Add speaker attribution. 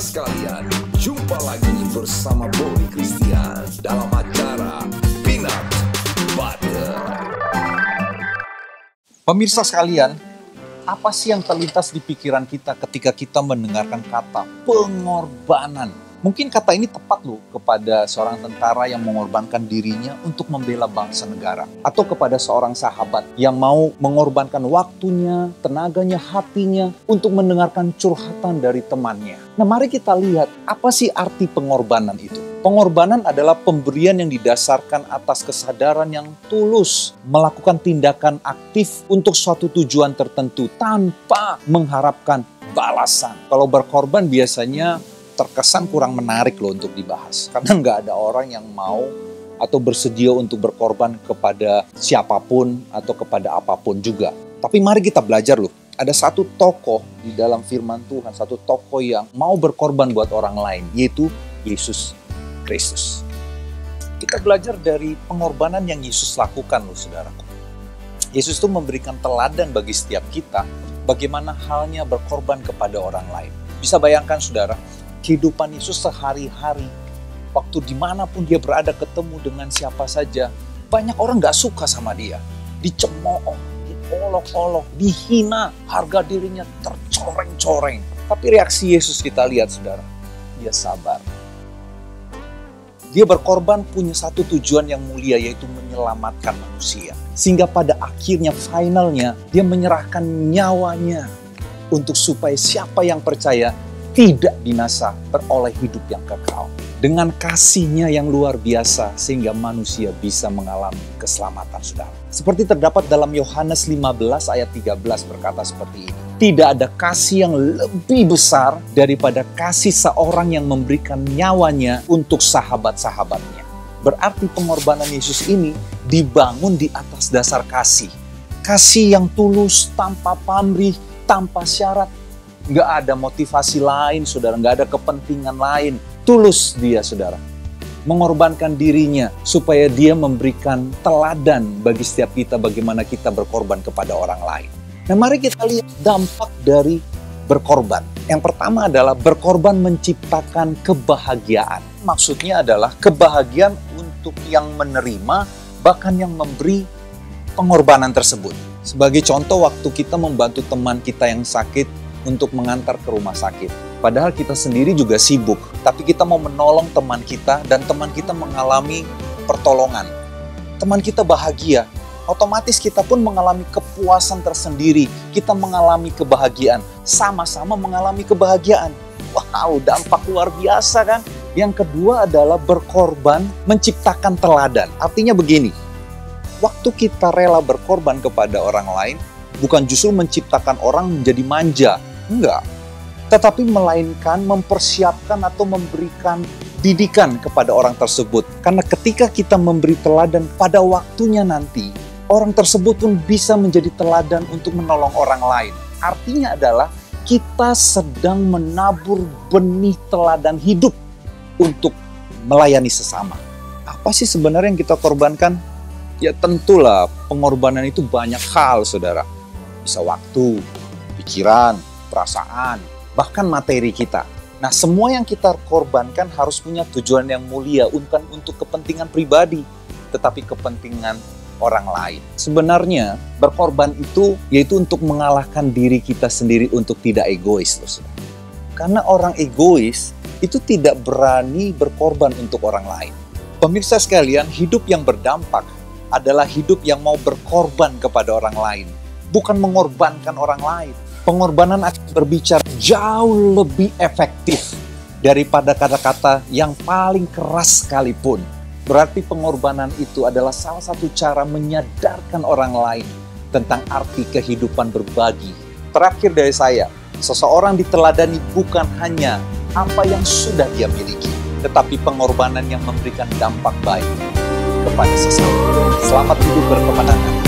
Speaker 1: sekalian, jumpa lagi bersama Bobby Christian dalam acara Peanut Butter.
Speaker 2: Pemirsa sekalian, apa sih yang terlintas di pikiran kita ketika kita mendengarkan kata pengorbanan? Mungkin kata ini tepat loh kepada seorang tentara yang mengorbankan dirinya untuk membela bangsa negara. Atau kepada seorang sahabat yang mau mengorbankan waktunya, tenaganya, hatinya untuk mendengarkan curhatan dari temannya. Nah, mari kita lihat apa sih arti pengorbanan itu. Pengorbanan adalah pemberian yang didasarkan atas kesadaran yang tulus, melakukan tindakan aktif untuk suatu tujuan tertentu tanpa mengharapkan balasan. Kalau berkorban biasanya terkesan kurang menarik loh untuk dibahas. Karena nggak ada orang yang mau atau bersedia untuk berkorban kepada siapapun atau kepada apapun juga. Tapi mari kita belajar loh. Ada satu tokoh di dalam firman Tuhan, satu tokoh yang mau berkorban buat orang lain, yaitu Yesus Kristus. Kita belajar dari pengorbanan yang Yesus lakukan loh saudaraku. Yesus itu memberikan teladan bagi setiap kita bagaimana halnya berkorban kepada orang lain. Bisa bayangkan saudara, kehidupan Yesus sehari-hari, waktu dimanapun dia berada ketemu dengan siapa saja, banyak orang gak suka sama dia. Dicemooh, diolok-olok, dihina, harga dirinya tercoreng-coreng. Tapi reaksi Yesus kita lihat saudara, dia sabar. Dia berkorban punya satu tujuan yang mulia, yaitu menyelamatkan manusia. Sehingga pada akhirnya, finalnya, dia menyerahkan nyawanya untuk supaya siapa yang percaya tidak binasa, beroleh hidup yang kekal. Dengan kasihnya yang luar biasa, sehingga manusia bisa mengalami keselamatan saudara. Seperti terdapat dalam Yohanes 15 ayat 13 berkata seperti ini. Tidak ada kasih yang lebih besar daripada kasih seorang yang memberikan nyawanya untuk sahabat-sahabatnya. Berarti pengorbanan Yesus ini dibangun di atas dasar kasih. Kasih yang tulus, tanpa pamrih, tanpa syarat. Nggak ada motivasi lain, saudara. Nggak ada kepentingan lain. Tulus dia, saudara. Mengorbankan dirinya supaya dia memberikan teladan bagi setiap kita bagaimana kita berkorban kepada orang lain. Nah, mari kita lihat dampak dari berkorban. Yang pertama adalah berkorban menciptakan kebahagiaan. Maksudnya adalah kebahagiaan untuk yang menerima, bahkan yang memberi pengorbanan tersebut. Sebagai contoh, waktu kita membantu teman kita yang sakit, untuk mengantar ke rumah sakit. Padahal kita sendiri juga sibuk, tapi kita mau menolong teman kita dan teman kita mengalami pertolongan. Teman kita bahagia, otomatis kita pun mengalami kepuasan tersendiri. Kita mengalami kebahagiaan, sama-sama mengalami kebahagiaan. Wow, dampak luar biasa kan? Yang kedua adalah berkorban menciptakan teladan. Artinya begini, waktu kita rela berkorban kepada orang lain, bukan justru menciptakan orang menjadi manja, enggak. Tetapi melainkan mempersiapkan atau memberikan didikan kepada orang tersebut. Karena ketika kita memberi teladan pada waktunya nanti, orang tersebut pun bisa menjadi teladan untuk menolong orang lain. Artinya adalah kita sedang menabur benih teladan hidup untuk melayani sesama. Apa sih sebenarnya yang kita korbankan? Ya tentulah pengorbanan itu banyak hal saudara. Bisa waktu, pikiran, perasaan, bahkan materi kita. Nah, semua yang kita korbankan harus punya tujuan yang mulia, bukan untuk kepentingan pribadi, tetapi kepentingan orang lain. Sebenarnya, berkorban itu yaitu untuk mengalahkan diri kita sendiri untuk tidak egois. Karena orang egois itu tidak berani berkorban untuk orang lain. Pemirsa sekalian, hidup yang berdampak adalah hidup yang mau berkorban kepada orang lain, bukan mengorbankan orang lain. Pengorbanan akan berbicara jauh lebih efektif daripada kata-kata yang paling keras sekalipun. Berarti pengorbanan itu adalah salah satu cara menyadarkan orang lain tentang arti kehidupan berbagi. Terakhir dari saya, seseorang diteladani bukan hanya apa yang sudah dia miliki, tetapi pengorbanan yang memberikan dampak baik kepada sesama. Selamat hidup berkemenangan.